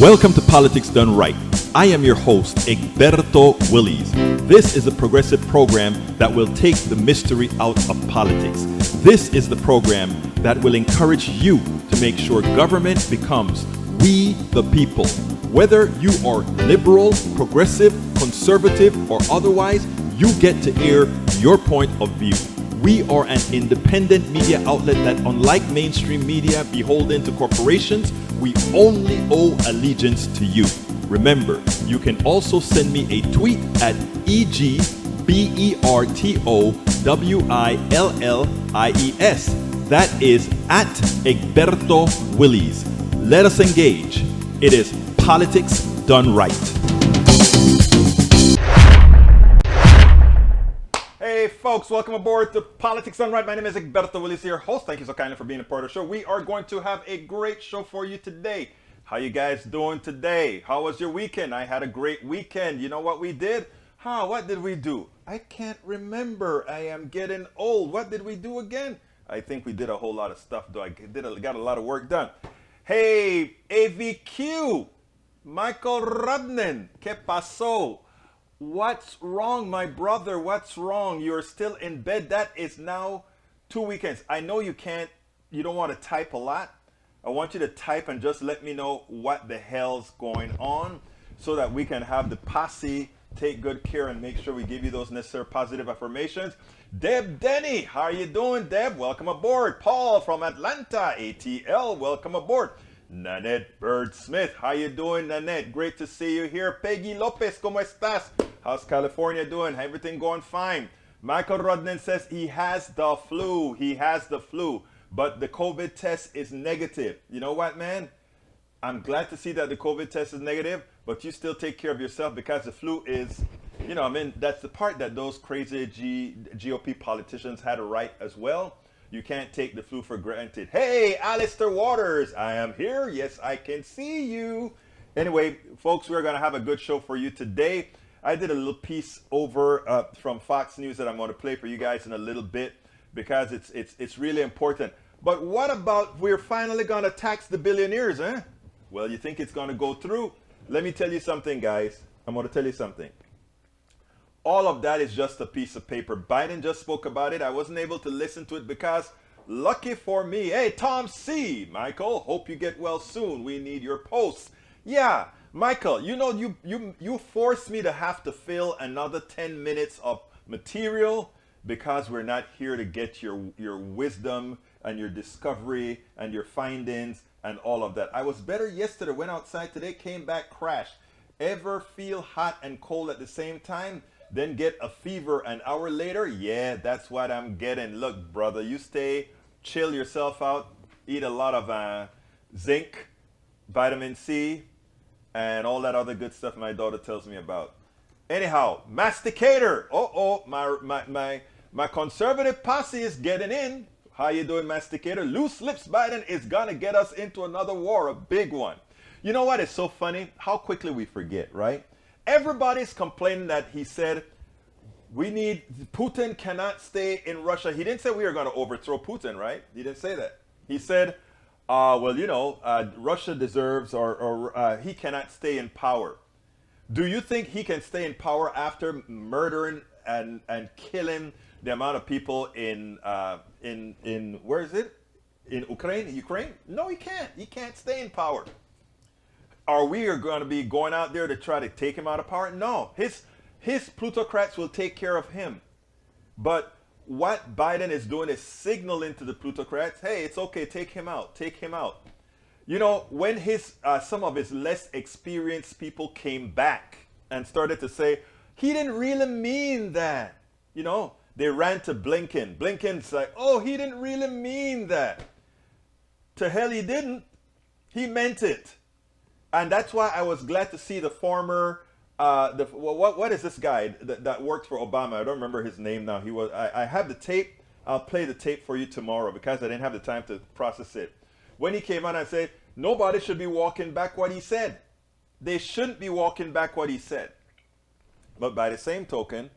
Welcome to Politics Done Right. I am your host, Egberto Willies. This is a progressive program that will take the mystery out of politics. This is the program that will encourage you to make sure government becomes we the people. Whether you are liberal, progressive, conservative, or otherwise, you get to air your point of view. We are an independent media outlet that, unlike mainstream media beholden to corporations, we only owe allegiance to you. Remember, you can also send me a tweet at EGBERTOWILLIES. That is at Egberto Willies. Let us engage. It is Politics Done Right. Hey folks, welcome aboard to Politics Done Right. My name is Egberto Willies, your host. Thank you so kindly for being a part of the show. We are going to have a great show for you today. How you guys doing today? How was your weekend? I had a great weekend. You know what we did? What did we do? I can't remember. I am getting old. What did we do again? I think we did a whole lot of stuff, though. I got a lot of work done. Hey, AVQ, Michael Rudnan, ¿qué pasó? What's wrong, my brother? What's wrong? You're still in bed. That is now 2 weekends. I know you don't want to type a lot. I want you to type and just let me know what the hell's going on so that we can have the posse take good care and make sure we give you those necessary positive affirmations. Deb Denny, how are you doing, Deb? Welcome aboard. Paul from Atlanta, ATL, welcome aboard. Nanette Bird Smith, how you doing, Nanette? Great to see you here. Peggy Lopez, ¿cómo estás? How's California doing? Everything going fine? Michael Rodnan says he has the flu. He has the flu, but the COVID test is negative. You know what, man? I'm glad to see that the COVID test is negative, but you still take care of yourself because the flu is, that's the part that those crazy GOP politicians had a right as well. You can't take the flu for granted. Hey, Alistair Waters, I am here. Yes, I can see you. Anyway, folks, we're going to have a good show for you today. I did a little piece over from Fox News that I'm going to play for you guys in a little bit because it's really important. But what about we're finally going to tax the billionaires, eh? Well, you think it's going to go through? Let me tell you something, guys. I'm going to tell you something. All of that is just a piece of paper. Biden just spoke about it. I wasn't able to listen to it because, lucky for me, hey, Tom C. Michael, hope you get well soon. We need your posts. Yeah, Michael, you forced me to have to fill another 10 minutes of material because we're not here to get your wisdom and your discovery and your findings and all of that. I was better yesterday, went outside today, came back, crashed. Ever feel hot and cold at the same time? Then get a fever an hour later? Yeah, that's what I'm getting. Look, brother, you stay, chill yourself out, eat a lot of zinc, vitamin C, and all that other good stuff my daughter tells me about. Anyhow, masticator. My conservative posse is getting in. How you doing, masticator? Loose lips Biden is gonna get us into another war, a big one. You know what is so funny? How quickly we forget, right? Everybody's complaining that he said Putin cannot stay in Russia. He didn't say we are going to overthrow Putin, right? He didn't say that. He said, Russia deserves or he cannot stay in power. Do you think he can stay in power after murdering and killing the amount of people in where is it? In Ukraine? No, he can't. He can't stay in power. Are we going to be going out there to try to take him out of power? No, his plutocrats will take care of him. But what Biden is doing is signaling to the plutocrats, hey, it's okay, take him out, take him out. You know, when some of his less experienced people came back and started to say, he didn't really mean that. You know, they ran to Blinken. Blinken's like, oh, he didn't really mean that. To hell he didn't. He meant it. And that's why I was glad to see the former, what is this guy that worked for Obama? I don't remember his name now. I have the tape. I'll play the tape for you tomorrow because I didn't have the time to process it. When he came out and said, nobody should be walking back what he said. They shouldn't be walking back what he said. But by the same token,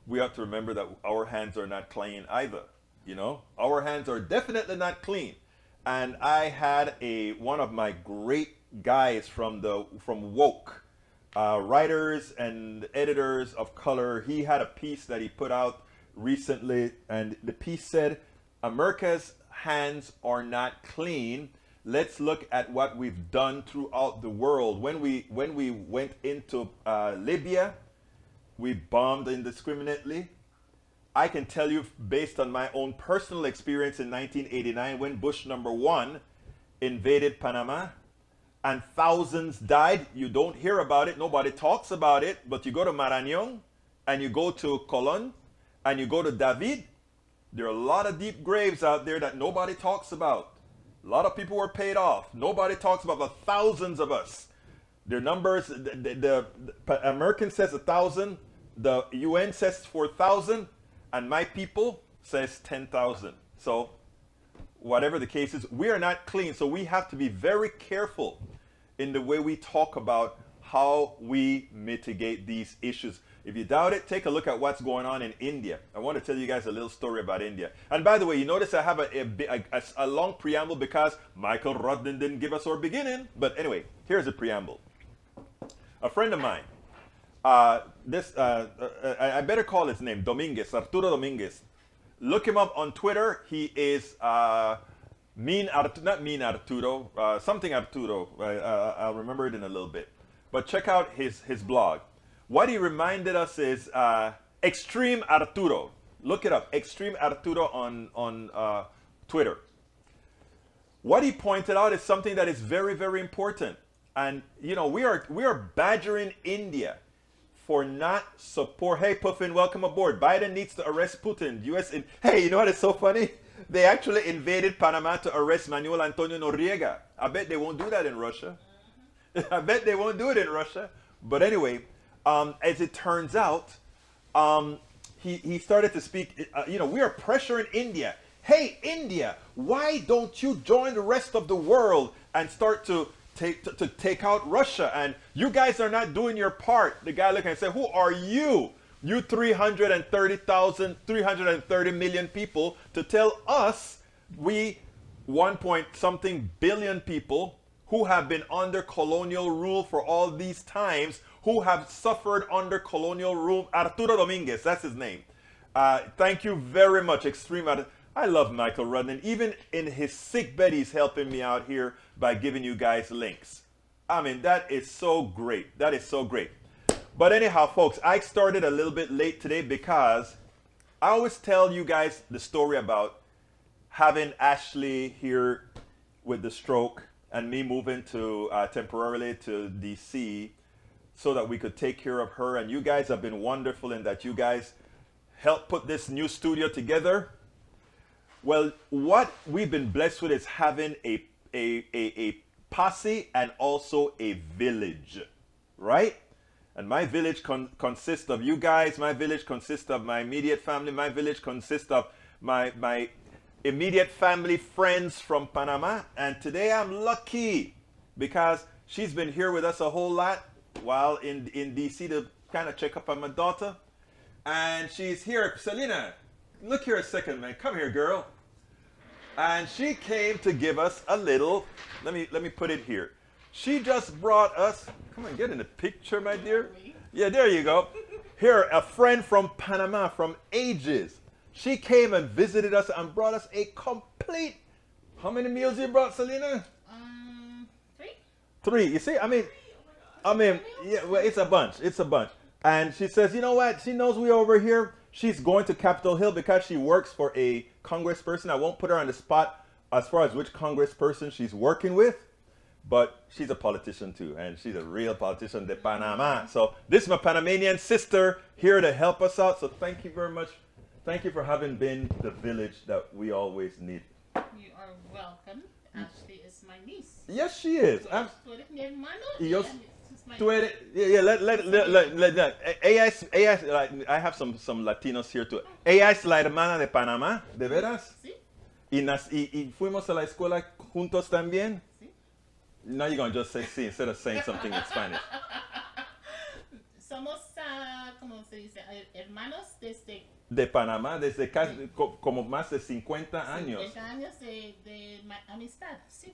we have to remember that our hands are not clean either. You know, our hands are definitely not clean. And I had one of my great guys from Woke, writers and editors of color. He had a piece that he put out recently, and the piece said, America's hands are not clean. Let's look at what we've done throughout the world. When we went into Libya, we bombed indiscriminately. I can tell you based on my own personal experience in 1989 when Bush #1 invaded Panama and thousands died. You don't hear about it. Nobody talks about it. But you go to Marañón and you go to Colón and you go to David. There are a lot of deep graves out there that nobody talks about. A lot of people were paid off. Nobody talks about the thousands of us. Their numbers, the American says 1,000. The UN says 4,000. And my people says 10,000. So whatever the case is, we are not clean. So we have to be very careful in the way we talk about how we mitigate these issues. If you doubt it, take a look at what's going on in India. I want to tell you guys a little story about India. And by the way, you notice I have a long preamble because Michael Rodden didn't give us our beginning. But anyway, here's a preamble. A friend of mine I better call his name, Dominguez, Arturo Dominguez. Look him up on Twitter. He is not Mean Arturo, something Arturo. I'll remember it in a little bit. But check out his blog. What he reminded us is Extreme Arturo. Look it up, Extreme Arturo on Twitter. What he pointed out is something that is very, very important. And you know, we are badgering India for not support. Hey, Puffin, welcome aboard. Biden needs to arrest Putin. Hey, you know what is so funny? They actually invaded Panama to arrest Manuel Antonio Noriega. I bet they won't do that in Russia. I bet they won't do it in Russia. But anyway, as it turns out, he started to speak. We are pressuring India. Hey, India, why don't you join the rest of the world and start to take out Russia? And you guys are not doing your part. The guy looked and said, who are you? You 330 million people to tell us, we 1 point something billion people who have been under colonial rule for all these times, who have suffered under colonial rule. Arturo Dominguez, that's his name. Thank you very much, Extreme. I love Michael Rudnin. Even in his sick bed, he's helping me out here by giving you guys links. I mean, that is so great. That is so great. But anyhow, folks, I started a little bit late today because I always tell you guys the story about having Ashley here with the stroke and me moving to temporarily to DC so that we could take care of her. And you guys have been wonderful in that you guys helped put this new studio together. Well, what we've been blessed with is having a posse and also a village, right? And my village consists of you guys. My village consists of my immediate family. My village consists of my immediate family friends from Panama. And today I'm lucky because she's been here with us a whole lot while in DC to kind of check up on my daughter. And she's here. Selena, look here a second, man. Come here, girl. And she came to give us a little, let me put it here. She just brought us, come on, get in the picture, my dear. Yeah, there you go. Here, a friend from Panama from ages. She came and visited us and brought us a complete, how many meals you brought, Selena? 3. 3, you see, I mean, yeah, well, it's a bunch, And she says, you know what, she knows we're over here. She's going to Capitol Hill because she works for a congressperson. I won't put her on the spot as far as which congressperson she's working with, but she's a politician too, and she's a real politician de Panama. So this is my Panamanian sister here to help us out. So thank you very much. Thank you for having been the village that we always need. You are welcome. Ashley is my niece. Yes, she is. I have some Latinos here too. Ella es la hermana de Panamá, ¿de veras? Sí. Y fuimos a la escuela juntos también? Sí. Now you're going to just say sí instead of saying something in Spanish. Somos, ¿cómo se dice? Hermanos desde... De Panamá, desde casi, como más de 50 años. 50 años de amistad, sí.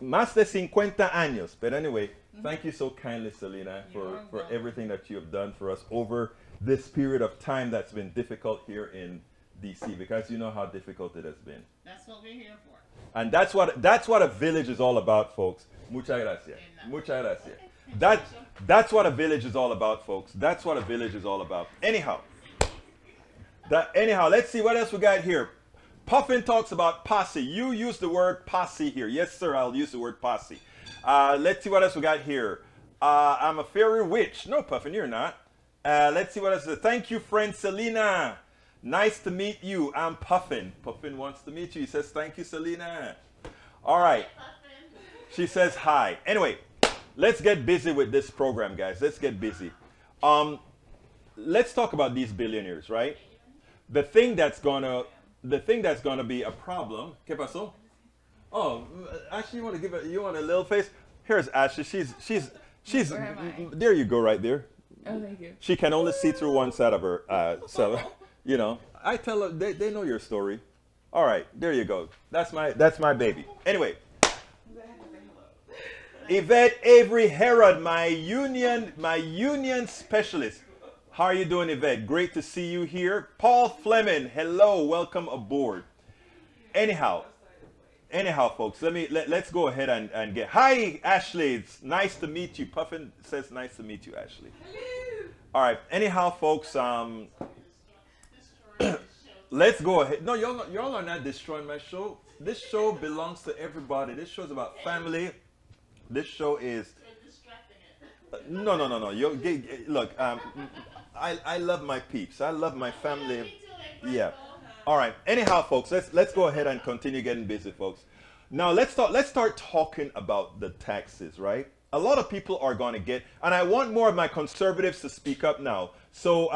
Más de 50 años. But anyway, thank you so kindly, Selena, for everything that you have done for us over this period of time that's been difficult here in DC, because you know how difficult it has been. That's what we're here for. And that's what a village is all about, folks. Muchas gracias. Muchas gracias. That's what a village is all about, folks. That's what a village is all about. Anyhow, let's see what else we got here. Puffin talks about posse. You use the word posse here. Yes, sir, I'll use the word posse. Let's see what else we got here. I'm a fairy witch. No, Puffin, you're not. Let's see what else. Thank you, friend Selena. Nice to meet you. I'm Puffin. Puffin wants to meet you. He says, thank you, Selena. All right. She says hi. Anyway, let's get busy with this program, guys. Let's get busy. Let's talk about these billionaires, right? The thing that's gonna be a problem. ¿Qué pasó? Oh, Ashley, you want a little face? Here's Ashley. She's there you go, right there. Oh, thank you. She can only see through one side of her you know. I tell her they know your story. All right, there you go. That's my baby. Anyway. Yvette Avery Herod, my union specialist. How are you doing, Yvette? Great to see you here. Paul Fleming, hello, welcome aboard. Anyhow, folks, let's go ahead and get. Hi, Ashley. It's nice to meet you. Puffin says nice to meet you, Ashley. Hello. All right. Anyhow, folks, let's go ahead. No, y'all are not destroying my show. This show belongs to everybody. This show is about family. This show is. No. Look, I love my peeps. I love my family. Yeah. All right. Anyhow, folks, let's go ahead and continue getting busy, folks. Now let's start talking about the taxes, right? A lot of people are going to get, and I want more of my conservatives to speak up now. So,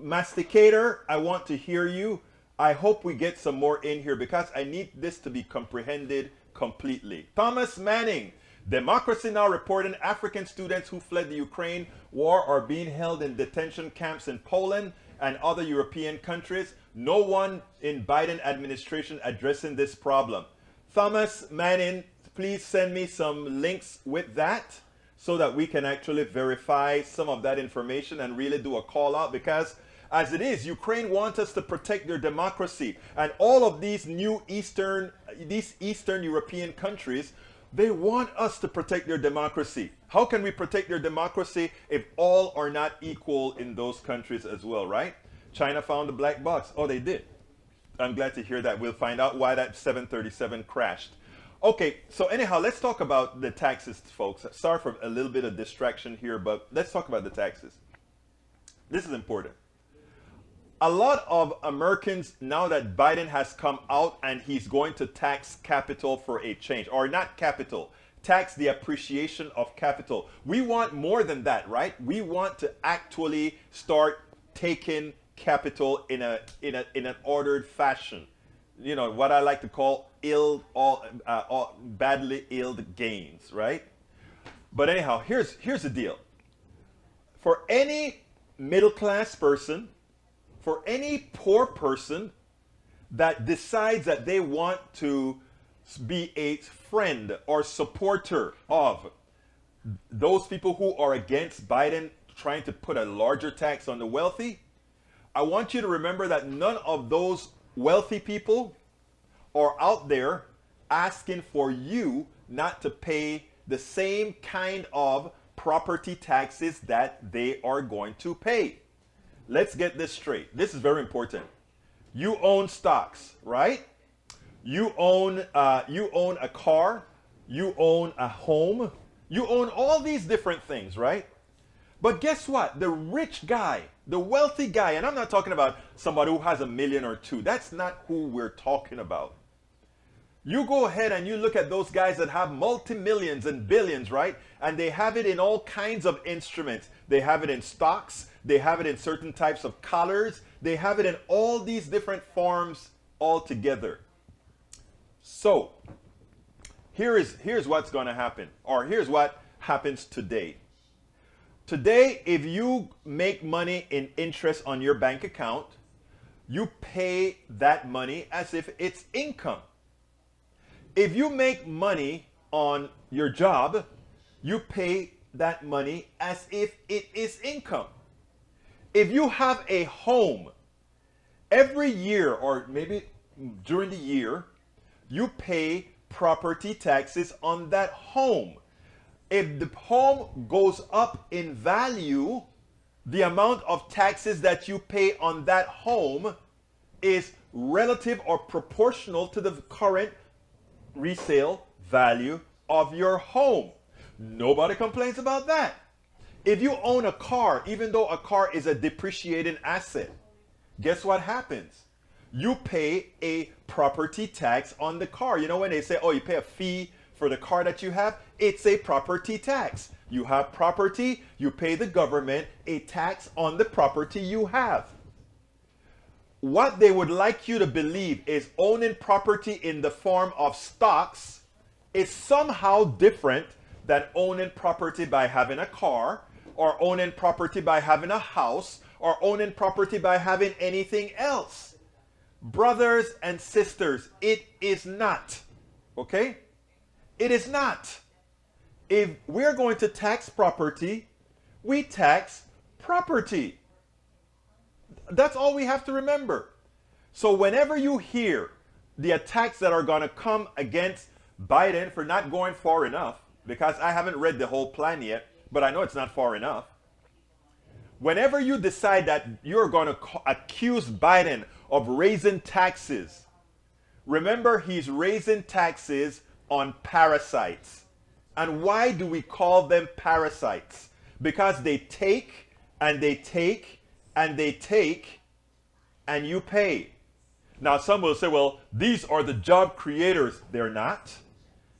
Masticator, I want to hear you. I hope we get some more in here because I need this to be comprehended completely. Thomas Manning, Democracy Now! Reporting African students who fled the Ukraine war are being held in detention camps in Poland and other European countries. No one in Biden administration addressing this problem. Thomas Manning, please send me some links with that so that we can actually verify some of that information and really do a call out, because as it is, Ukraine wants us to protect their democracy, and all of these Eastern European countries, they want us to protect their democracy. How can we protect their democracy if all are not equal in those countries as well, right? China found the black box. Oh, they did. I'm glad to hear that. We'll find out why that 737 crashed. Okay, so anyhow, let's talk about the taxes, folks. Sorry for a little bit of distraction here, but let's talk about the taxes. This is important. A lot of Americans, now that Biden has come out and he's going to tax capital for a change, or not capital, tax the appreciation of capital. We want more than that, right? We want to actually start taking capital in an ordered fashion. You know, what I like to call badly illed gains, right? But anyhow, here's the deal. For any middle class person, for any poor person that decides that they want to be a friend or supporter of those people who are against Biden trying to put a larger tax on the wealthy, I want you to remember that none of those wealthy people are out there asking for you not to pay the same kind of property taxes that they are going to pay. Let's get this straight. This is very important. You own stocks, right? You own a car. You own a home. You own all these different things, right? But guess what? The rich guy, the wealthy guy, and I'm not talking about somebody who has $1 million or $2 million. That's not who we're talking about. You go ahead and you look at those guys that have multi-millions and billions, right? And they have it in all kinds of instruments. They have it in stocks. They have it in certain types of collars. They have it in all these different forms altogether. So, here's what's going to happen, or here's what happens today. Today, if you make money in interest on your bank account, you pay that money as if it's income. If you make money on your job, you pay that money as if it is income. If you have a home, every year or maybe during the year, you pay property taxes on that home. If the home goes up in value, the amount of taxes that you pay on that home is relative or proportional to the current resale value of your home. Nobody complains about that. If you own a car, even though a car is a depreciating asset, guess what happens? You pay a property tax on the car. You know when they say, oh, you pay a fee for the car that you have? It's a property tax. You have property, you pay the government a tax on the property you have. What they would like you to believe is owning property in the form of stocks is somehow different than owning property by having a car, or owning property by having a house, or owning property by having anything else. Brothers and sisters, it is not. Okay? It is not. If we're going to tax property, we tax property. That's all we have to remember. So whenever you hear the attacks that are going to come against Biden for not going far enough, because I haven't read the whole plan yet, but I know it's not far enough. Whenever you decide that you're going to accuse Biden of raising taxes, remember he's raising taxes on parasites. And why do we call them parasites? Because they take and they take and they take and you pay. Now some will say, well, these are the job creators. They're not.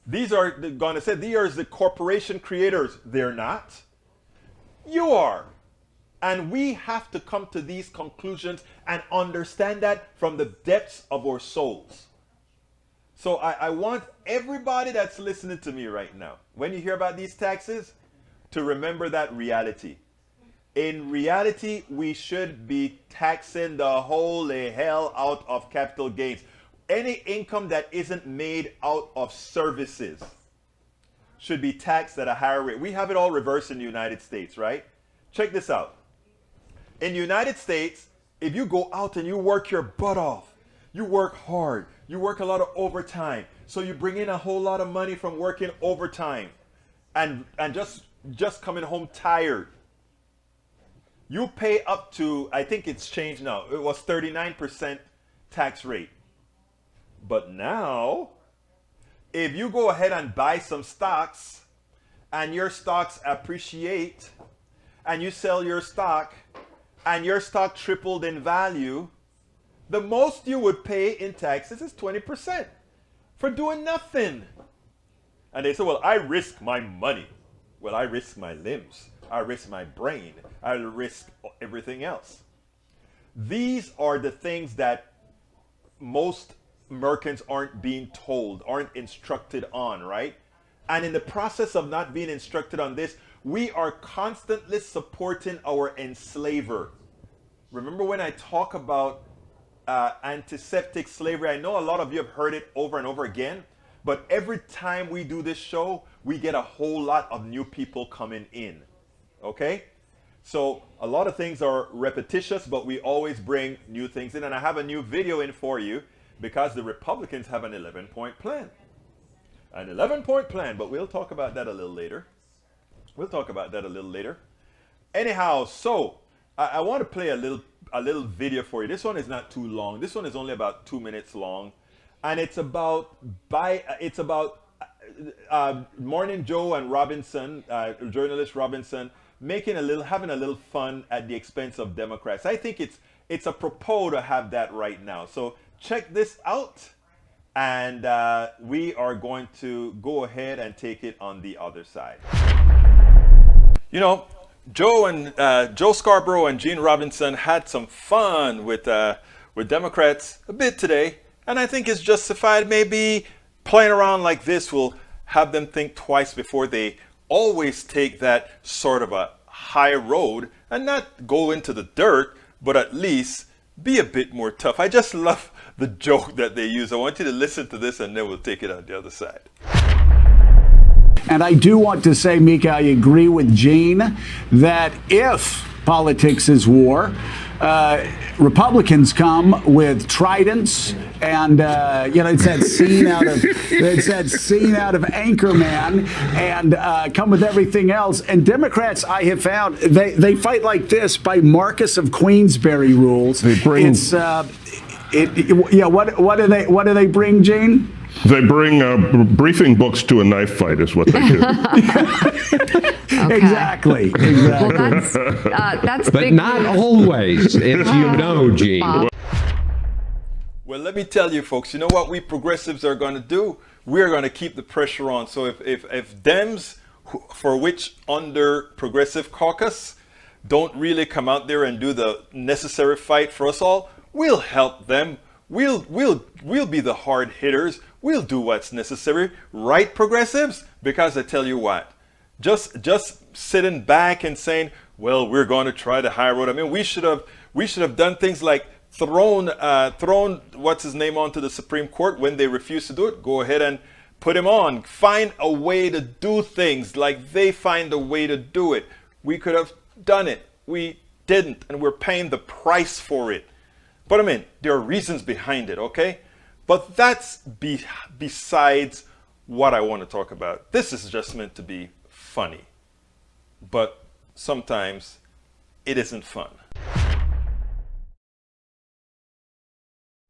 These are going to say, these are the corporation creators. They're not. You are. And we have to come to these conclusions and understand that from the depths of our souls. So I want everybody that's listening to me right now, when you hear about these taxes, to remember that reality. In reality, we should be taxing the holy hell out of capital gains. Any income that isn't made out of services should be taxed at a higher rate. We have it all reversed in the United States, right? Check this out. In the United States, if you go out and you work your butt off, you work hard, you work a lot of overtime, so you bring in a whole lot of money from working overtime and just coming home tired. You pay up to, I think it's changed now, it was 39% tax rate. But now, if you go ahead and buy some stocks and your stocks appreciate and you sell your stock and your stock tripled in value, the most you would pay in taxes is 20% for doing nothing. And they say, well, I risk my money. Well, I risk my limbs. I risk my brain. I risk everything else. These are the things that most Americans aren't being told, aren't instructed on, right? And in the process of not being instructed on this, we are constantly supporting our enslaver. Remember when I talk about antiseptic slavery, I know a lot of you have heard it over and over again, but every time we do this show, we get a whole lot of new people coming in, okay? So a lot of things are repetitious, but we always bring new things in, and I have a new video in for you because the Republicans have an 11-point plan. An 11-point plan, but we'll talk about that a little later. We'll talk about that a little later. Anyhow, so I want to play a little video for you. This one is not too long. This one is only about 2 minutes long, and it's about Morning Joe and Robinson, journalist Robinson, having a little fun at the expense of Democrats. I think it's apropos to have that right now. So check this out, and we are going to go ahead and take it on the other side. You know, Joe Scarborough and Gene Robinson had some fun with Democrats a bit today, and I think it's justified. Maybe playing around like this will have them think twice before they always take that sort of a high road and not go into the dirt, but at least be a bit more tough. I just love the joke that they use. I want you to listen to this, and then we'll take it on the other side. And I do want to say, Mika, I agree with Gene that if politics is war, Republicans come with tridents and it's that scene out of Anchorman, and come with everything else. And Democrats, I have found, they fight like this by Marcus of Queensberry rules. They bring what do they bring, Gene? They bring briefing books to a knife fight is what they do. Okay. Exactly. Well, that's but big not news. Always, if you know, Gene. Well, let me tell you, folks, you know what we progressives are going to do? We're going to keep the pressure on. So if Dems, for which under Progressive Caucus, don't really come out there and do the necessary fight for us all, we'll help them. We'll be the hard hitters. We'll do what's necessary, right, progressives? Because I tell you what, just sitting back and saying, well, we're going to try the high road. I mean, we should have done things like thrown what's his name onto the Supreme Court when they refused to do it. Go ahead and Put him on. Find a way to do things like they find a way to do it. We could have done it. We didn't, and we're paying the price for it. But I mean, there are reasons behind it, okay? But that's besides what I want to talk about. This is just meant to be funny. But sometimes it isn't fun.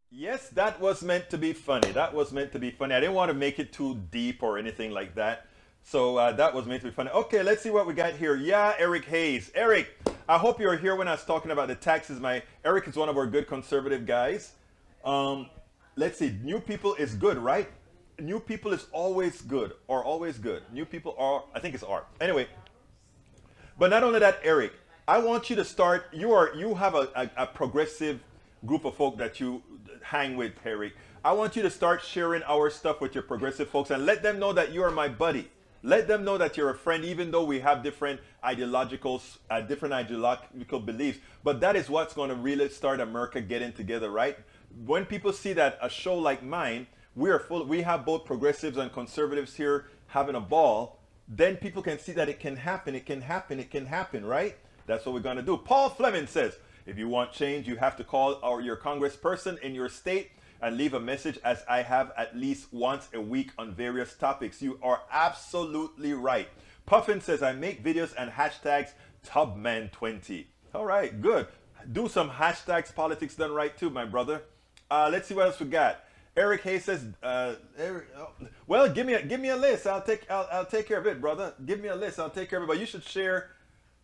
Yes, that was meant to be funny. That was meant to be funny. I didn't want to make it too deep or anything like that. So that was meant to be funny. Okay, let's see what we got here. Yeah, Eric Hayes. Eric, I hope you were here when I was talking about the taxes. Eric is one of our good conservative guys. Let's see. New people is good, right? New people is always good or always good. New people are, I think it's are. Anyway, but not only that, Eric, I want you to start. You have a progressive group of folk that you hang with, Eric. I want you to start sharing our stuff with your progressive folks and let them know that you are my buddy. Let them know that you're a friend, even though we have different ideological beliefs. But that is what's going to really start America getting together, right? When people see that a show like mine, we have both progressives and conservatives here having a ball, then people can see that it can happen, it can happen, it can happen, right? That's what we're going to do. Paul Fleming says, if you want change, you have to call your congressperson in your state and leave a message, as I have at least once a week on various topics. You are absolutely right. Puffin says, I make videos and hashtags Tubman20. All right, good. Do some hashtags politics done right too, my brother. Let's see what else we got. Eric Hayes says, well, give me a list. I'll take care of it, brother. Give me a list. I'll take care of it. But you should share.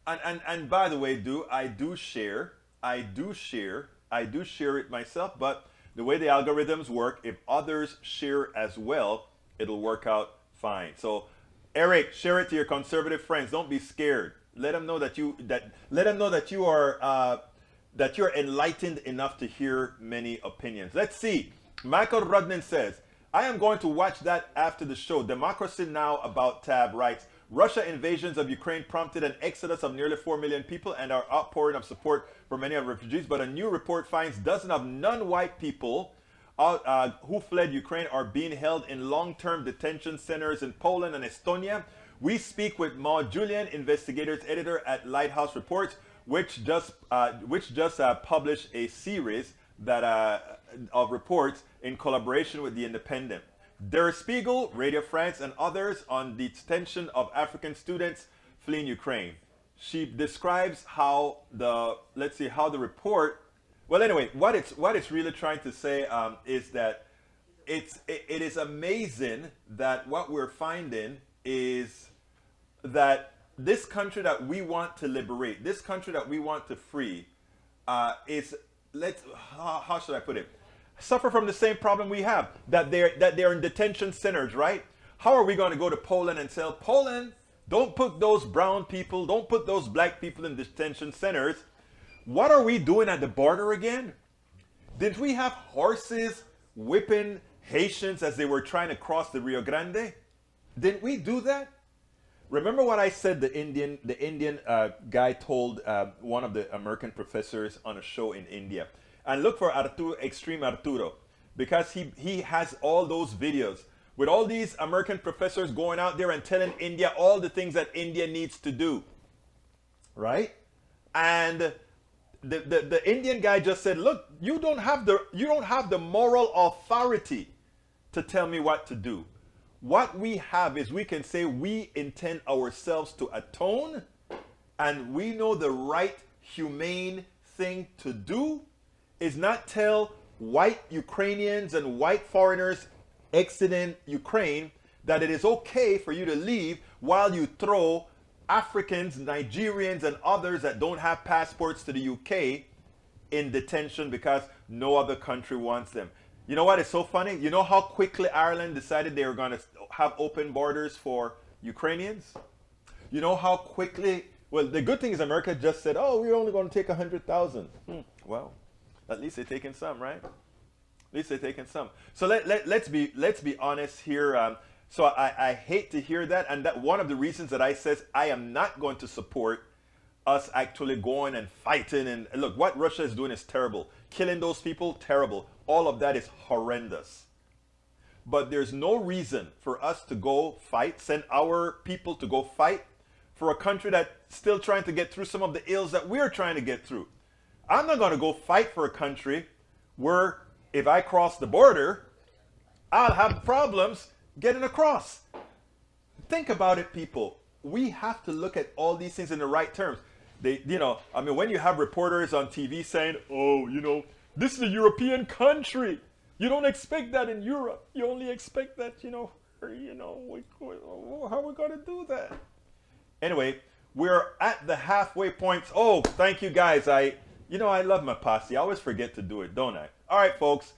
And by the way, I do share it myself. But the way the algorithms work, if others share as well, it'll work out fine. So, Eric, share it to your conservative friends. Don't be scared. Let them know that you are enlightened enough to hear many opinions. Let's see. Michael Rudnin says, I am going to watch that after the show. Democracy Now! About Tab writes, Russia invasions of Ukraine prompted an exodus of nearly 4 million people and our outpouring of support for many of the refugees. But a new report finds dozens of non-white people who fled Ukraine are being held in long-term detention centers in Poland and Estonia. We speak with Maud Julian, investigators editor at Lighthouse Reports, which just published a series of reports in collaboration with The Independent. Der Spiegel, Radio France, and others on the detention of African students fleeing Ukraine. She describes how the report. Well, anyway, what it's really trying to say is that it is amazing that what we're finding is that this country that we want to liberate, this country that we want to free, how should I put it? Suffer from the same problem we have, that they're in detention centers, right? How are we going to go to Poland and tell Poland, don't put those brown people, don't put those black people in detention centers? What are we doing at the border again? Didn't we have horses whipping Haitians as they were trying to cross the Rio Grande? Didn't we do that? Remember what I said the Indian guy told one of the American professors on a show in India. And look for Extreme Arturo, because he has all those videos with all these American professors going out there and telling India all the things that India needs to do, right? And the Indian guy just said, look, you don't have the moral authority to tell me what to do. What we have is we can say we intend ourselves to atone, and we know the right humane thing to do is not tell white Ukrainians and white foreigners exiting Ukraine that it is okay for you to leave while you throw Africans, Nigerians, and others that don't have passports to the UK in detention because no other country wants them. You know what is so funny? You know how quickly Ireland decided they were going to have open borders for Ukrainians? You know how quickly? Well, the good thing is America just said, oh, we're only going to take 100,000. Well, at least they're taking some, right? At least they're taking some. So let's be honest here. So I hate to hear that, and that one of the reasons that I says I am not going to support us actually going and fighting. And look, what Russia is doing is terrible. Killing those people, terrible. All of that is horrendous. but there's no reason for us to go fight, send our people to go fight for a country that's still trying to get through some of the ills that we're trying to get through. I'm not going to go fight for a country where if I cross the border, I'll have problems getting across. Think about it, people. We have to look at all these things in the right terms. When you have reporters on TV saying, oh, this is a European country. You don't expect that in Europe. You only expect that, how are we going to do that? Anyway, we're at the halfway point. Oh, thank you guys. I love my posse. I always forget to do it, don't I? All right, folks.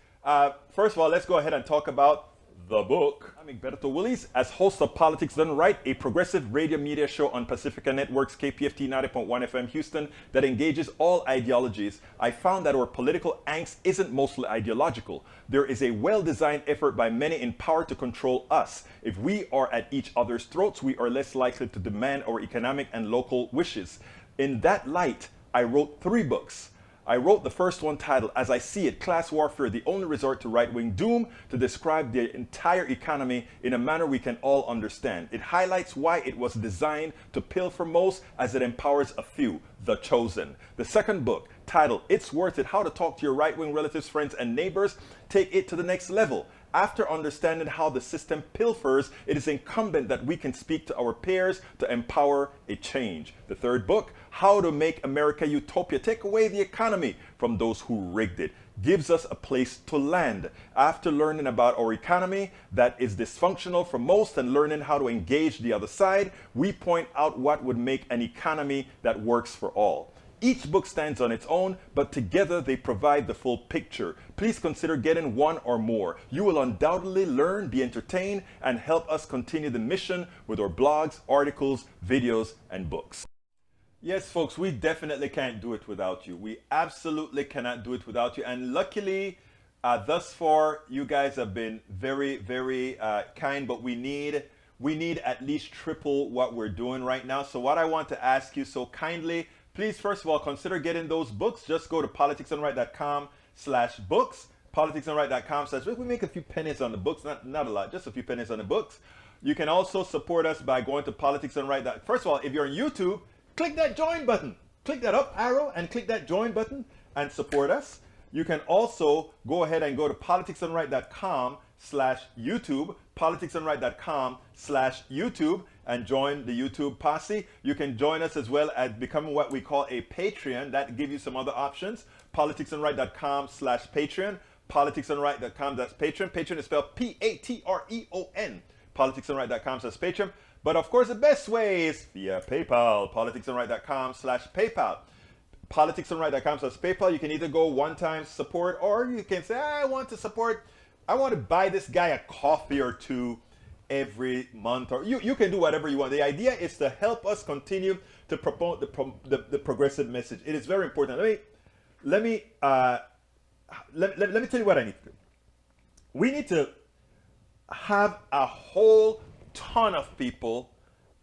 First of all, let's go ahead and talk about the book. I'm Egberto Willies, as host of Politics Done Right, a progressive radio media show on Pacifica Network's KPFT 90.1 FM Houston that engages all ideologies. I found that our political angst isn't mostly ideological. There is a well-designed effort by many in power to control us. If we are at each other's throats, we are less likely to demand our economic and local wishes. In that light, I wrote 3 books. I wrote the first one titled, As I See It, Class Warfare, the Only Resort to Right-Wing Doom, to describe the entire economy in a manner we can all understand. It highlights why it was designed to pilfer most as it empowers a few, the chosen. The second book, titled, It's Worth It, How to Talk to Your Right-Wing Relatives, Friends, and Neighbors, take it to the next level. After understanding how the system pilfers, it is incumbent that we can speak to our peers to empower a change. The third book, How to Make America Utopia, Take Away the Economy from Those Who Rigged It, gives us a place to land. After learning about our economy that is dysfunctional for most and learning how to engage the other side, we point out what would make an economy that works for all. Each book stands on its own, but together they provide the full picture. Please consider getting one or more. You will undoubtedly learn, be entertained, and help us continue the mission with our blogs, articles, videos, and books. Yes, folks, we definitely can't do it without you. We absolutely cannot do it without you. And luckily, thus far, you guys have been very, very kind, but we need at least triple what we're doing right now. So what I want to ask you so kindly, please, first of all, consider getting those books. Just go to politicsdoneright.com/books. Politicsdoneright.com/books. We make a few pennies on the books, not a lot, just a few pennies on the books. You can also support us by going to politicsdoneright. First of all, if you're on YouTube, click that join button. Click that up arrow and click that join button and support us. You can also go ahead and go to politicsdoneright.com/YouTube, politicsdoneright.com/YouTube, and join the YouTube posse. You can join us as well at becoming what we call a Patreon. That gives you some other options. politicsdoneright.com/Patreon, politicsdoneright.com, that's Patreon. Patreon is spelled Patreon, politicsdoneright.com/Patreon. But of course, the best way is via PayPal, politicsdoneright.com/PayPal. politicsdoneright.com/PayPal. You can either go one-time support, or you can say, I want to buy this guy a coffee or two every month, or you can do whatever you want. The idea is to help us continue to promote the progressive message. It is very important. Let me tell you what I need to do. We need to have a whole ton of people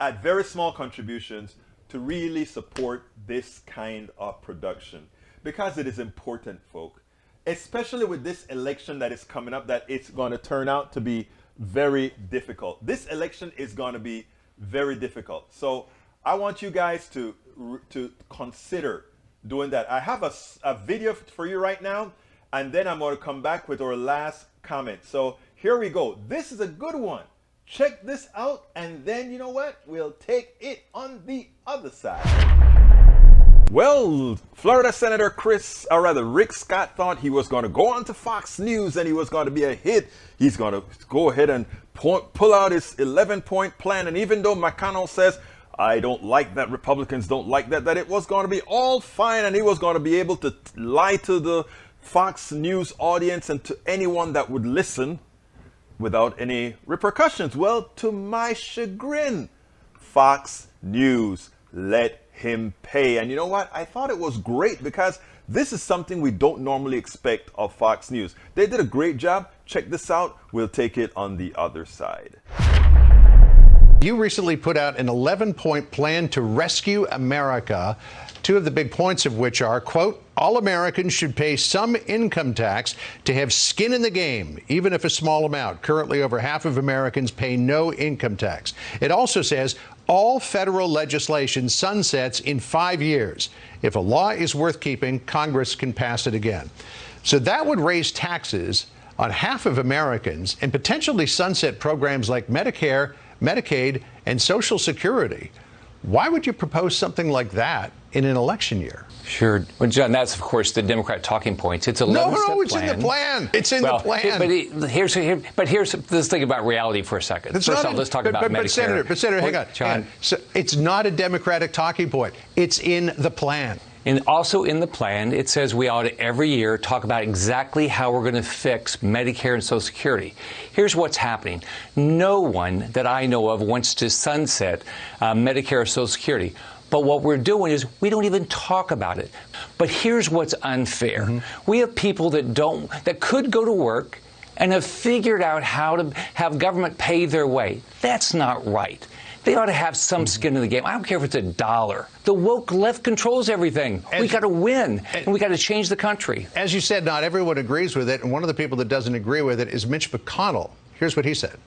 at very small contributions to really support this kind of production, because it is important, folk, especially with this election that is coming up, that it's going to turn out to be very difficult. This election is going to be very difficult. So I want you guys to consider doing that. I have a video for you right now, and then I'm going to come back with our last comment. So here we go. This is a good one. Check this out, and then you know what? We'll take it on the other side. Well, Florida Senator Rick Scott thought he was going to go on to Fox News and he was going to be a hit. He's going to go ahead and pull out his 11-point plan. And even though McConnell says, I don't like that, Republicans don't like that it was going to be all fine and he was going to be able to lie to the Fox News audience and to anyone that would listen without any repercussions. Well, to my chagrin, Fox News let him pay. And you know what? I thought it was great, because this is something we don't normally expect of Fox News. They did a great job. Check this out. We'll take it on the other side. You recently put out an 11-point plan to rescue America, two of the big points of which are, quote, all Americans should pay some income tax to have skin in the game, even if a small amount. Currently, over half of Americans pay no income tax. It also says all federal legislation sunsets in 5 years. If a law is worth keeping, Congress can pass it again. So that would raise taxes on half of Americans and potentially sunset programs like Medicare, Medicaid, and Social Security. Why would you propose something like that in an election year? Sure. Well, John, that's, of course, the Democrat talking points. It's a 11-step No, it's plan. in the plan. It's in the plan. But here's let's think about reality for a second. First off, let's talk about Medicare. But Senator, hang on. John. So it's not a Democratic talking point. It's in the plan. And also in the plan, it says we ought to every year talk about exactly how we're going to fix Medicare and Social Security. Here's what's happening. No one that I know of wants to sunset Medicare or Social Security. But what we're doing is we don't even talk about it. But here's what's unfair. We have people that could go to work and have figured out how to have government pay their way. That's not right. They ought to have some skin in the game. I don't care if it's $1. The woke left controls everything. We got to win, and we got to change the country. As you said, not everyone agrees with it, and one of the people that doesn't agree with it is Mitch McConnell. Here's what he said.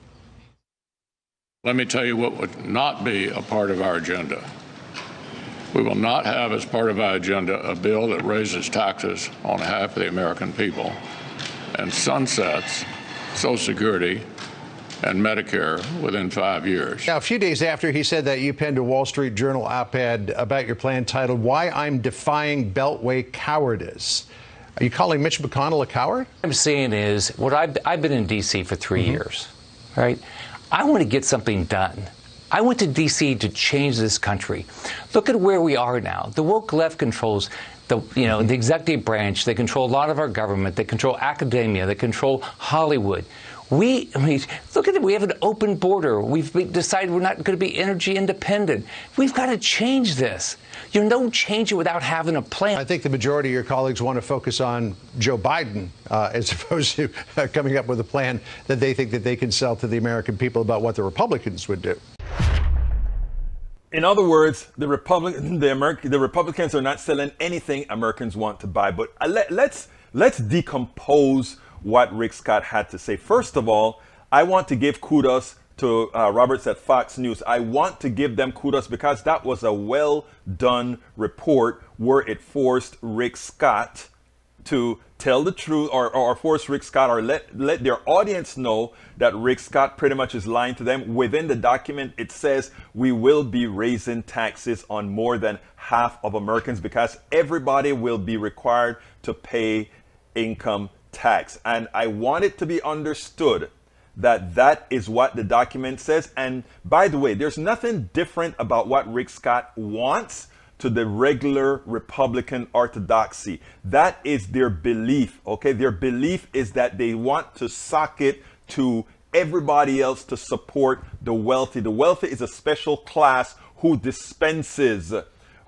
Let me tell you what would not be a part of our agenda. We will not have as part of our agenda a bill that raises taxes on half of the American people and sunsets Social Security and Medicare within 5 years. Now, a few days after he said that, you penned a Wall Street Journal op-ed about your plan titled, Why I'm Defying Beltway Cowardice. Are you calling Mitch McConnell a coward? What I'm saying is, I've been in D.C. for 3 years, right? I want to get something done. I went to D.C. to change this country. Look at where we are now. The woke left controls the executive branch. They control a lot of our government. They control academia. They control Hollywood. Look at it. We have an open border. We've decided we're not going to be energy independent. We've got to change this. You don't change it without having a plan. I think the majority of your colleagues want to focus on Joe Biden as opposed to coming up with a plan that they think that they can sell to the American people about what the Republicans would do. In other words, the Republicans are not selling anything Americans want to buy. But let's decompose what Rick Scott had to say. First of all, I want to give kudos to Roberts at Fox News. I want to give them kudos because that was a well done report where it forced Rick Scott to tell the truth or force Rick Scott or let their audience know that Rick Scott pretty much is lying to them. Within the document, it says we will be raising taxes on more than half of Americans because everybody will be required to pay income tax. And I want it to be understood that that is what the document says. And by the way, there's nothing different about what Rick Scott wants to the regular Republican orthodoxy. That is their belief, okay? Their belief is that they want to sock it to everybody else to support the wealthy. The wealthy is a special class who dispenses,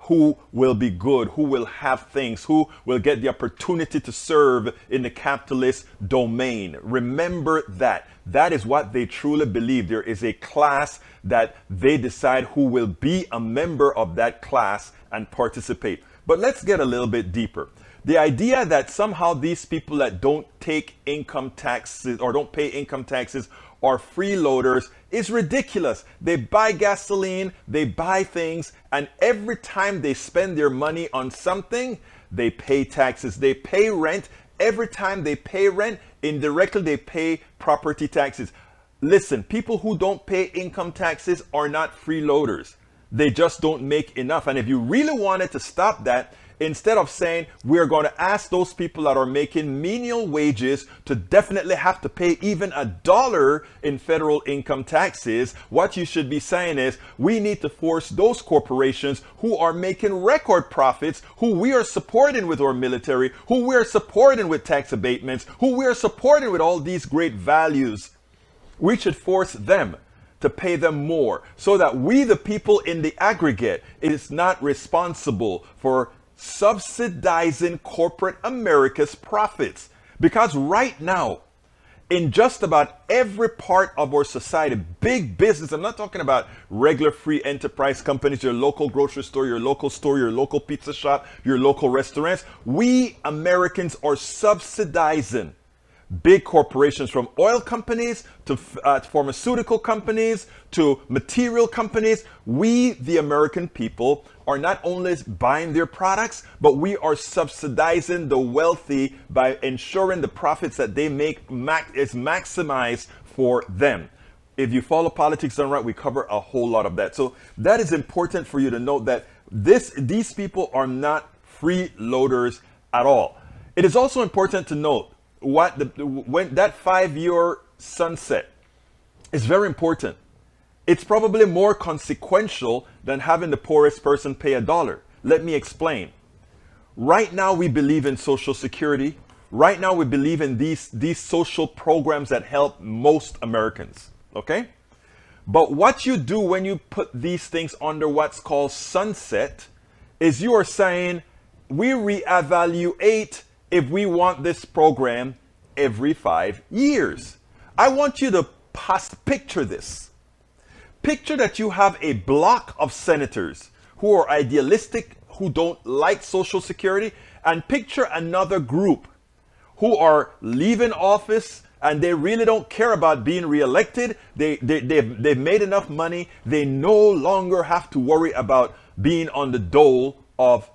who will be good, who will have things, who will get the opportunity to serve in the capitalist domain. Remember that. That is what they truly believe. There is a class that they decide who will be a member of that class and participate. But let's get a little bit deeper. The idea that somehow these people that don't take income taxes or don't pay income taxes are freeloaders is ridiculous. They buy gasoline, they buy things, and every time they spend their money on something, they pay taxes. They pay rent. Every time they pay rent, indirectly they pay property taxes. Listen, people who don't pay income taxes are not freeloaders. They just don't make enough. And if you really wanted to stop that, instead of saying we're going to ask those people that are making menial wages to definitely have to pay even $1 in federal income taxes, what you should be saying is we need to force those corporations who are making record profits, who we are supporting with our military, who we are supporting with tax abatements, who we are supporting with all these great values. We should force them to pay them more so that we, the people in the aggregate, is not responsible for subsidizing corporate America's profits. Because right now, in just about every part of our society. Big business. I'm not talking about regular free enterprise companies, your local grocery store, your local pizza shop, your local restaurants. We Americans are subsidizing big corporations, from oil companies to pharmaceutical companies to material companies. We, the American people, are not only buying their products, but we are subsidizing the wealthy by ensuring the profits that they make is maximized for them. If you follow Politics Done Right, we cover a whole lot of that. So that is important for you to note, that these people are not freeloaders at all. It is also important to note when that 5-year sunset is very important. It's probably more consequential than having the poorest person pay $1. Let me explain. Right now we believe in Social Security. Right now we believe in these social programs that help most Americans. Okay? But what you do when you put these things under what's called sunset is you are saying, we reevaluate if we want this program every 5 years. I want you to picture this. Picture that you have a block of senators who are idealistic, who don't like Social Security, and picture another group who are leaving office and they really don't care about being reelected. They've made enough money. They no longer have to worry about being on the dole of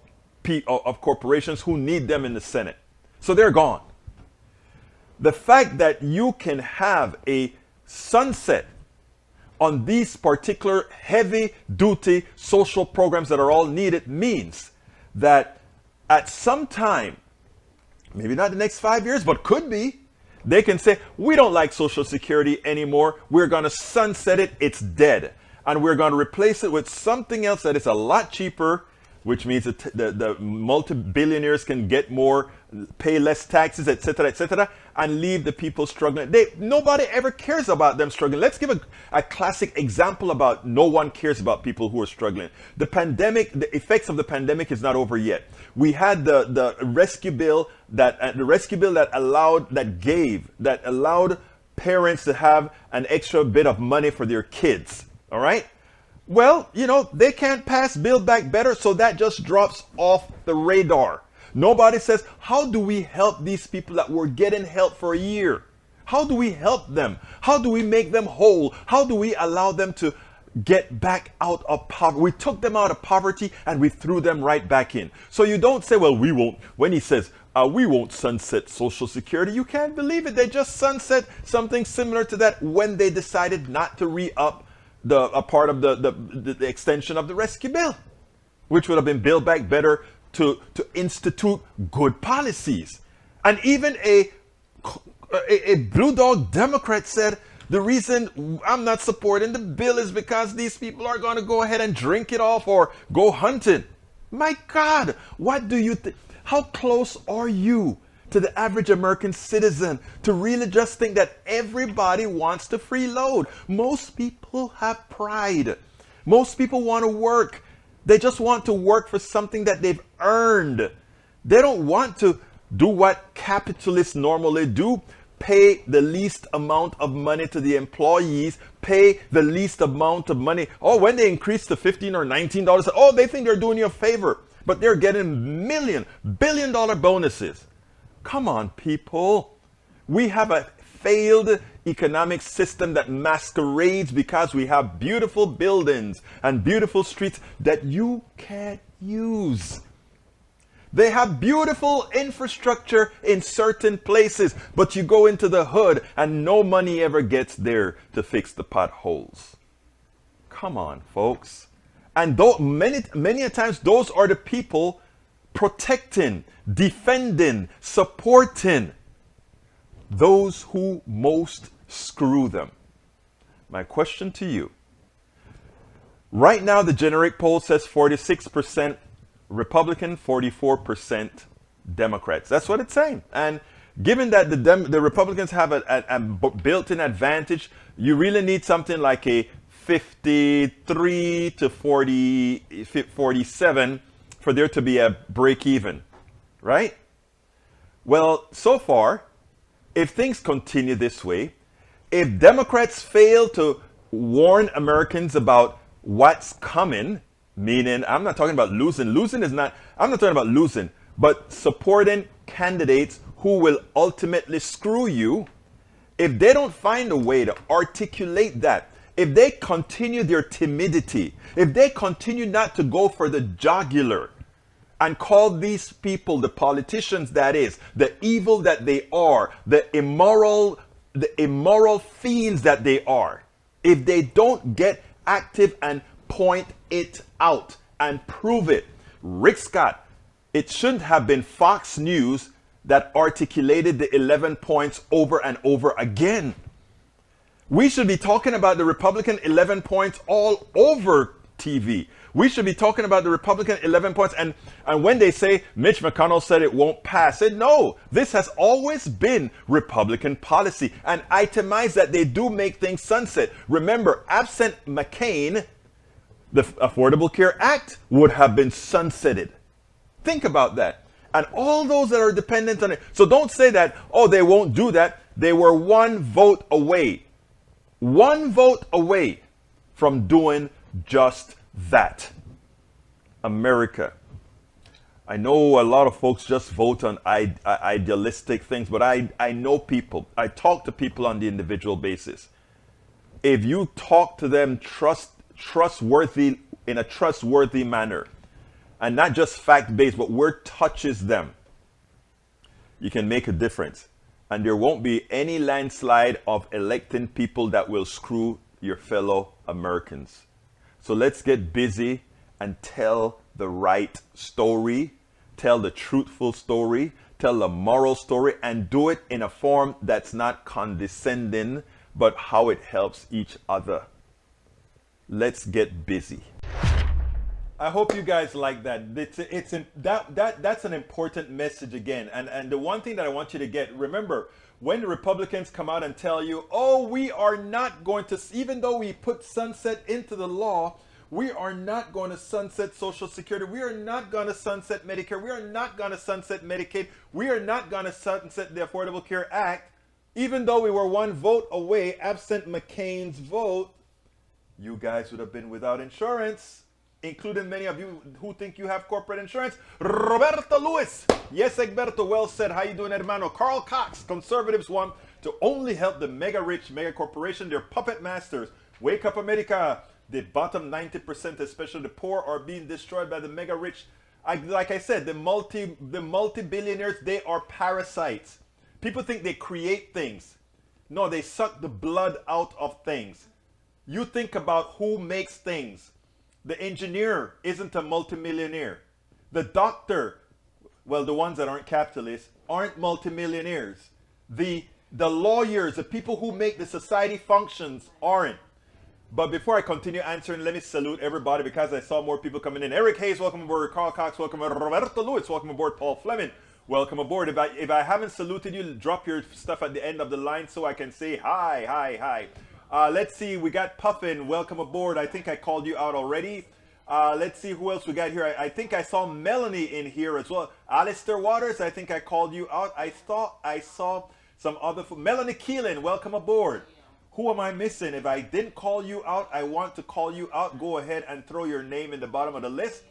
corporations who need them in the Senate. So they're gone. The fact that you can have a sunset on these particular heavy-duty social programs that are all needed means that at some time, maybe not the next 5 years, but could be, they can say, we don't like Social Security anymore. We're going to sunset it. It's dead. And we're going to replace it with something else that is a lot cheaper, which means that the multi-billionaires can get more, pay less taxes, etc., and leave the people struggling. Nobody ever cares about them struggling. Let's give a classic example about no one cares about people who are struggling. The pandemic, the effects of the pandemic is not over yet. We had the rescue bill that allowed parents to have an extra bit of money for their kids. All right. Well, they can't pass Build Back Better, so that just drops off the radar. Nobody says, how do we help these people that were getting help for a year? How do we help them? How do we make them whole? How do we allow them to get back out of poverty? We took them out of poverty and we threw them right back in. So you don't say, well, we won't. When he says, we won't sunset Social Security, you can't believe it. They just sunset something similar to that when they decided not to re-up a part of the extension of the rescue bill, which would have been Build Back Better to institute good policies. And even a Blue Dog Democrat said, the reason I'm not supporting the bill is because these people are going to go ahead and drink it off or go hunting. My God, what do you think? How close are you to the average American citizen to really just think that everybody wants to freeload? Most people have pride. Most people want to work. They just want to work for something that they've earned. They don't want to do what capitalists normally do, pay the least amount of money to the employees, pay the least amount of money. Oh, when they increase to $15 or $19, oh, they think they're doing you a favor, but they're getting billion-dollar bonuses. Come on, people. We have a failed economic system that masquerades because we have beautiful buildings and beautiful streets that you can't use. They have beautiful infrastructure in certain places, but you go into the hood and no money ever gets there to fix the potholes. Come on, folks. And many a times, those are the people protecting, defending, supporting those who most screw them. My question to you. Right now, the generic poll says 46% Republican, 44% Democrats. That's what it's saying. And given that the Republicans have a built-in advantage, you really need something like a 53 to 47 for there to be a break even, right? Well, so far, if things continue this way, if Democrats fail to warn Americans about what's coming, meaning I'm not talking about losing. I'm not talking about losing, but supporting candidates who will ultimately screw you. If they don't find a way to articulate that, if they continue their timidity, if they continue not to go for the jugular and call these people, the politicians that is, the evil that they are, the immoral fiends that they are, if they don't get active and point it out and prove it, Rick Scott, it shouldn't have been Fox News that articulated the 11 points over and over again. We should be talking about the Republican 11 points all over TV. We should be talking about the Republican 11 points. And when they say Mitch McConnell said it won't pass, I said, no, this has always been Republican policy. And itemize that they do make things sunset. Remember, absent McCain, the Affordable Care Act would have been sunsetted. Think about that. And all those that are dependent on it. So don't say that, oh, they won't do that. They were one vote away from doing just that. America. I know a lot of folks just vote on idealistic things, but I know people. I talk to people on the individual basis. If you talk to them trustworthy in a trustworthy manner, and not just fact-based, but word touches them, you can make a difference. And there won't be any landslide of electing people that will screw your fellow Americans. So let's get busy and tell the right story, tell the truthful story, tell the moral story, and do it in a form that's not condescending, but how it helps each other. Let's get busy. I hope you guys like that. That's an important message again. And the one thing that I want you to get, remember, when the Republicans come out and tell you, oh, we are not going to, even though we put sunset into the law, we are not going to sunset Social Security. We are not going to sunset Medicare. We are not going to sunset Medicaid. We are not going to sunset the Affordable Care Act. Even though we were one vote away, absent McCain's vote, you guys would have been without insurance, including many of you who think you have corporate insurance. Roberto Lewis. Yes, Egberto, well said. How you doing, hermano? Carl Cox. Conservatives want to only help the mega rich, mega corporation, their puppet masters. Wake up, America. The bottom 90%, especially the poor, are being destroyed by the mega rich. Like I said, the multi-billionaires, they are parasites. People think they create things. No, they suck the blood out of things. You think about who makes things. The engineer isn't a multimillionaire. The doctor, well, the ones that aren't capitalists, aren't multimillionaires. The lawyers, the people who make the society functions, aren't. But before I continue answering, let me salute everybody because I saw more people coming in. Eric Hayes, welcome aboard. Carl Cox, welcome aboard. Roberto Lewis, welcome aboard. Paul Fleming, welcome aboard. If I haven't saluted you, drop your stuff at the end of the line so I can say hi, hi, hi. Let's see, we got Puffin, welcome aboard. I think I called you out already. Let's see who else we got here. I think I saw Melanie in here as well. Alistair Waters, I think I called you out. I thought I saw some other. Melanie Keelan, welcome aboard. Who am I missing? If I didn't call you out, I want to call you out. Go ahead and throw your name in the bottom of the list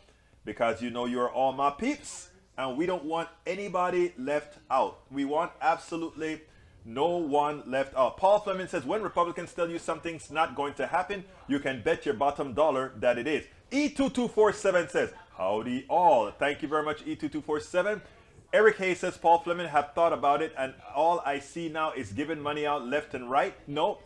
because you know you're all my peeps and we don't want anybody left out. We want absolutely no one left out. Paul Fleming says, when Republicans tell you something's not going to happen, you can bet your bottom dollar that it is. E2247 says, howdy all. Thank you very much, E2247. Eric Hayes says, Paul Fleming have thought about it and all I see now is giving money out left and right. No,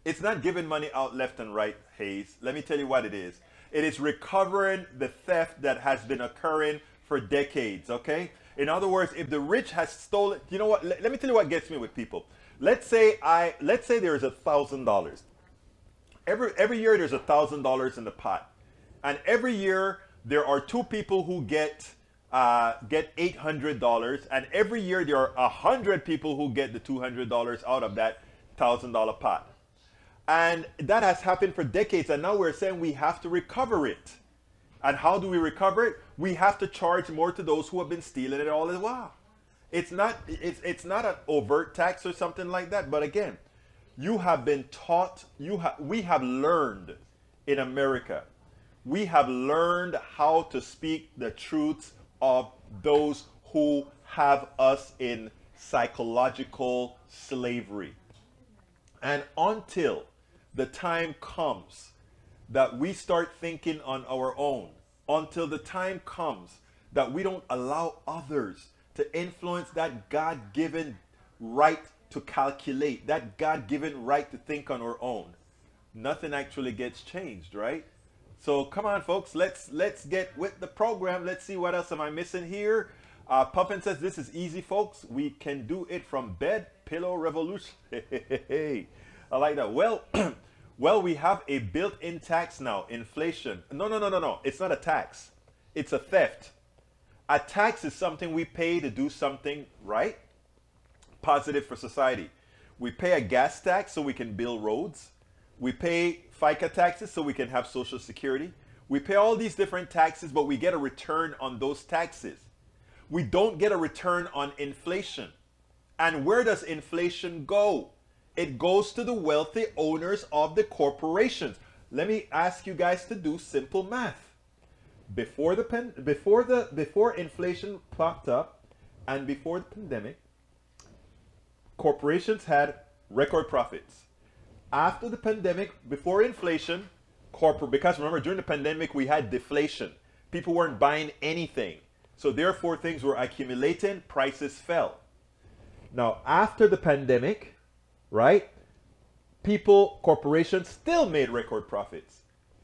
it's not giving money out left and right, Hayes. Let me tell you what it is. It is recovering the theft that has been occurring for decades, okay? In other words, if the rich has stolen, you know what? Let me tell you what gets me with people. Let's say there's $1,000. Every year there's $1,000 in the pot. And every year there are two people who get $800, and every year there are 100 people who get the $200 out of that $1,000 pot. And that has happened for decades, and now we're saying we have to recover it. And how do we recover it? We have to charge more to those who have been stealing it all the while. It's not an overt tax or something like that. But again, you have been taught, we have learned in America, we have learned how to speak the truths of those who have us in psychological slavery. And until the time comes that we start thinking on our own, until the time comes that we don't allow others to influence that God-given right to calculate, that God-given right to think on our own, nothing actually gets changed, right? So come on, folks, let's get with the program. Let's see what else am I missing here. Pumpin says this is easy, folks. We can do it from bed. Pillow revolution. I like that. Well, well, we have a built-in tax now. Inflation. No. It's not a tax. It's a theft. A tax is something we pay to do something right, positive for society. We pay a gas tax so we can build roads. We pay FICA taxes so we can have Social Security. We pay all these different taxes, but we get a return on those taxes. We don't get a return on inflation. And where does inflation go? It goes to the wealthy owners of the corporations. Let me ask you guys to do simple math. Before inflation popped up and before the pandemic, corporations had record profits. After the pandemic, before inflation, because remember during the pandemic we had deflation. People weren't buying anything. So therefore things were accumulating, prices fell. Now after the pandemic, right? Corporations still made record profits.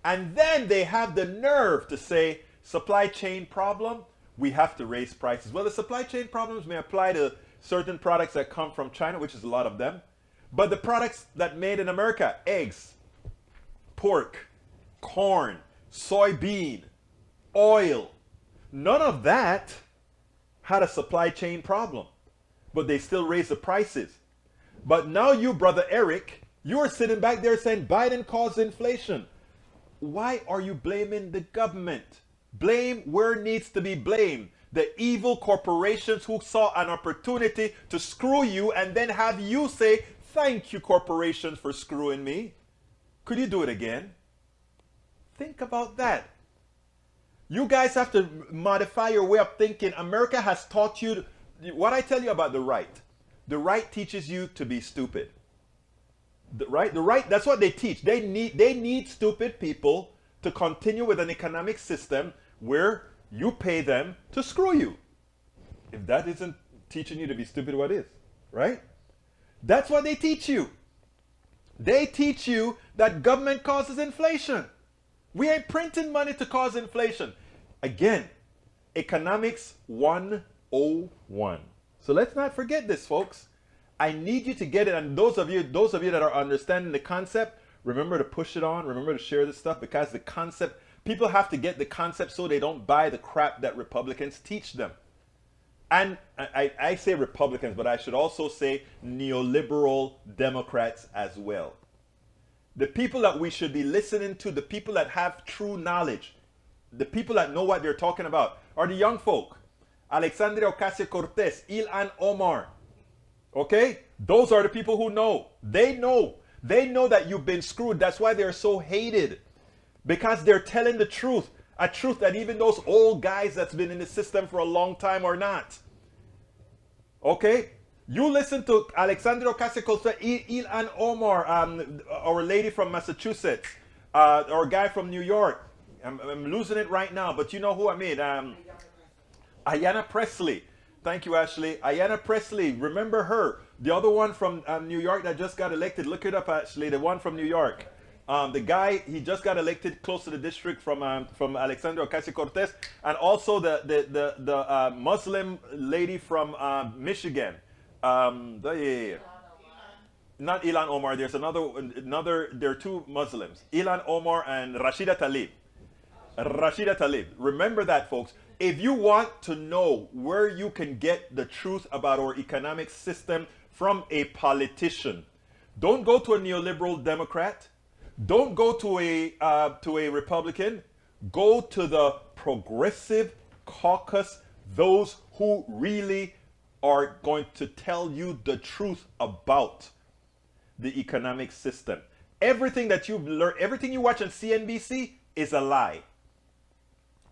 And then they have the nerve to say, supply chain problem, we have to raise prices. Well, the supply chain problems may apply to certain products that come from China, which is a lot of them. But the products that made in America, eggs, pork, corn, soybean, oil, none of that had a supply chain problem. But they still raised the prices. But now you, Brother Eric, you are sitting back there saying Biden caused inflation. Why are you blaming the government? Blame where needs to be blamed. The evil corporations who saw an opportunity to screw you and then have you say, thank you, corporations, for screwing me. Could you do it again? Think about that. You guys have to modify your way of thinking. America has taught you what I tell you about the right. The right teaches you to be stupid. The right, that's what they teach. They need stupid people to continue with an economic system where you pay them to screw you. If that isn't teaching you to be stupid, what is? Right? That's what they teach you. They teach you that government causes inflation. We ain't printing money to cause inflation. Again, economics 101. So let's not forget this, folks. I need you to get it, and those of you that are understanding the concept, remember to push it on, remember to share this stuff, because the concept, people have to get the concept so they don't buy the crap that Republicans teach them. And I say Republicans, but I should also say neoliberal Democrats as well. The people that we should be listening to, the people that have true knowledge, the people that know what they're talking about, are the young folk. Alexandria Ocasio-Cortez, Ilhan Omar. Okay? Those are the people who know. They know. They know that you've been screwed. That's why they're so hated. Because they're telling the truth. A truth that even those old guys that's been in the system for a long time are not. Okay? You listen to Alexandria Ocasio-Cortez, Ilhan Omar, our lady from Massachusetts, our guy from New York. I'm losing it right now, but you know who I mean. Ayanna Pressley. Thank you, Ashley. Ayanna Pressley, remember her. The other one from New York that just got elected. Look it up, Ashley. The one from New York. The guy, he just got elected close to the district from Alexandria Ocasio-Cortez. And also the Muslim lady from Michigan. Not Ilhan Omar. There's another. There are two Muslims. Ilhan Omar and Rashida Tlaib. Rashida Tlaib. Remember that, folks. If you want to know where you can get the truth about our economic system from a politician, don't go to a neoliberal Democrat. Don't go to a Republican. Go to the progressive caucus, those who really are going to tell you the truth about the economic system. Everything that you've learned, everything you watch on CNBC is a lie.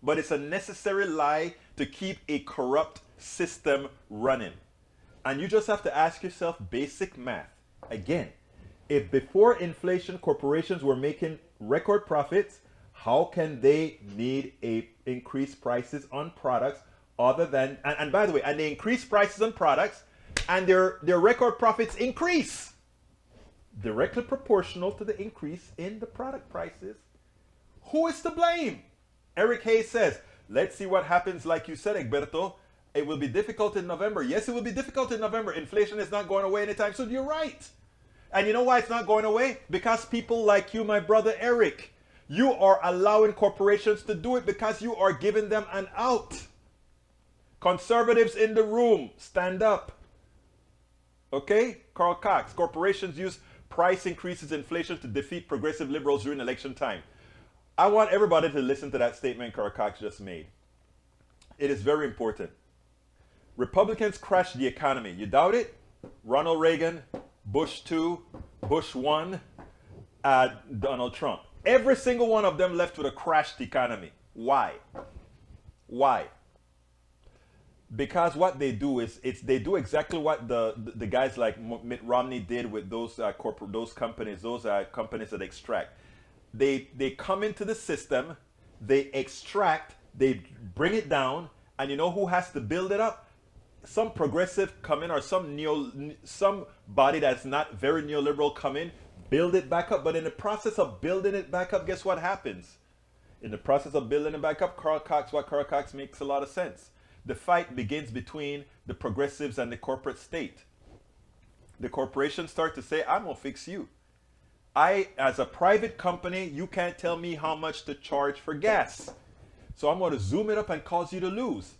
But it's a necessary lie to keep a corrupt system running. And you just have to ask yourself basic math. Again, if before inflation corporations were making record profits, how can they need a increased prices on products other than, and by the way, and they increase prices on products and their record profits increase directly proportional to the increase in the product prices? Who is to blame? Eric Hayes says, let's see what happens. Like you said, Egberto, it will be difficult in November. Yes, it will be difficult in November. Inflation is not going away anytime soon. You're right. And you know why it's not going away? Because people like you, my brother Eric, you are allowing corporations to do it because you are giving them an out. Conservatives in the room, stand up. Okay? Carl Cox, corporations use price increases inflation to defeat progressive liberals during election time. I want everybody to listen to that statement Carl Cox just made. It is very important. Republicans crashed the economy. You doubt it? Ronald Reagan, Bush 2, Bush 1, Donald Trump. Every single one of them left with a crashed economy. Why? Why? Because what they do is they do exactly what the guys like Mitt Romney did with those companies that extract. They come into the system, they extract, they bring it down, and you know who has to build it up? Some progressive come in, or some body that's not very neoliberal come in, build it back up. But in the process of building it back up, guess what happens? In the process of building it back up, Carl Cox makes a lot of sense. The fight begins between the progressives and the corporate state. The corporations start to say, I'm going to fix you. As a private company, you can't tell me how much to charge for gas. So I'm going to zoom it up and cause you to lose.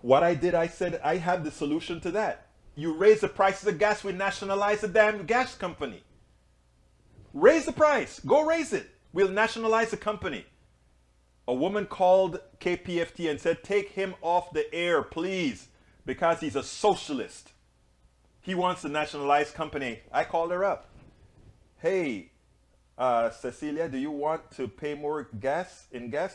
What I did, I said, I have the solution to that. You raise the prices of gas, we nationalize the damn gas company. Raise the price. Go raise it. We'll nationalize the company. A woman called KPFT and said, take him off the air, please, because he's a socialist. He wants to nationalize company. I called her up. Hey, Cecilia, do you want to pay more gas?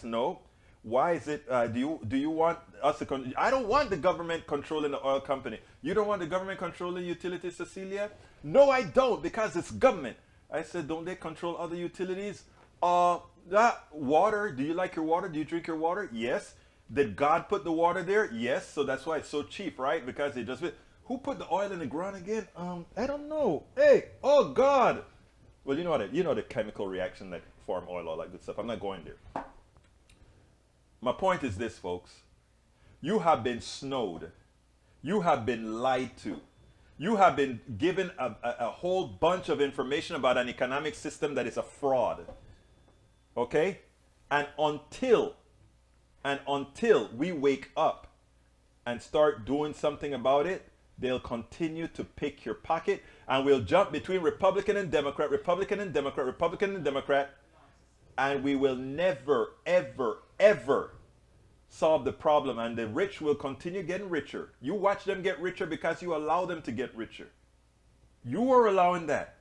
No. Why is it, do you want us to, I don't want the government controlling the oil company. You don't want the government controlling utilities, Cecilia? No, I don't, because it's government. I said, don't they control other utilities? Water, do you like your water? Do you drink your water? Yes. Did God put the water there? Yes. So that's why it's so cheap, right? Because they just, who put the oil in the ground again? I don't know. Hey, oh God. Well, you know the chemical reaction that form oil, all that good stuff. I'm not going there. My point is this, folks. You have been snowed. You have been lied to. You have been given a whole bunch of information about an economic system that is a fraud. Okay? And until we wake up and start doing something about it, they'll continue to pick your pocket, and we'll jump between Republican and Democrat, Republican and Democrat, Republican and Democrat, and we will never, ever, ever solve the problem, and the rich will continue getting richer. You watch them get richer because you allow them to get richer. You are allowing that.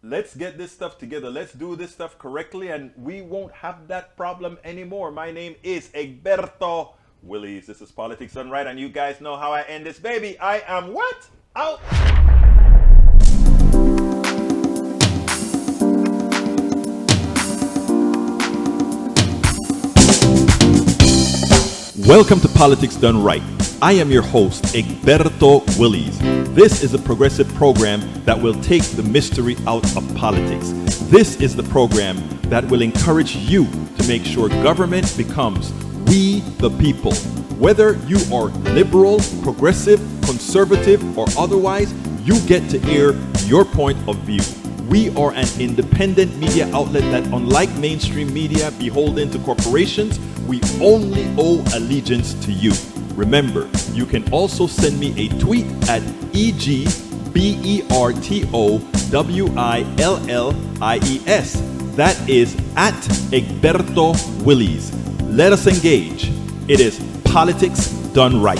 Let's get this stuff together. Let's do this stuff correctly, and we won't have that problem anymore. My name is Egberto Willies. This is Politics Done Right, and you guys know how I end this baby. I am what? Out. Welcome to Politics Done Right. I am your host, Egberto Willies. This is a progressive program that will take the mystery out of politics. This is the program that will encourage you to make sure government becomes we the people. Whether you are liberal, progressive, conservative, or otherwise, you get to air your point of view. We are an independent media outlet that, unlike mainstream media beholden to corporations, we only owe allegiance to you. Remember, you can also send me a tweet at EGBERTOWILLIES. That is at Egberto Willies. Let us engage. It is Politics Done Right.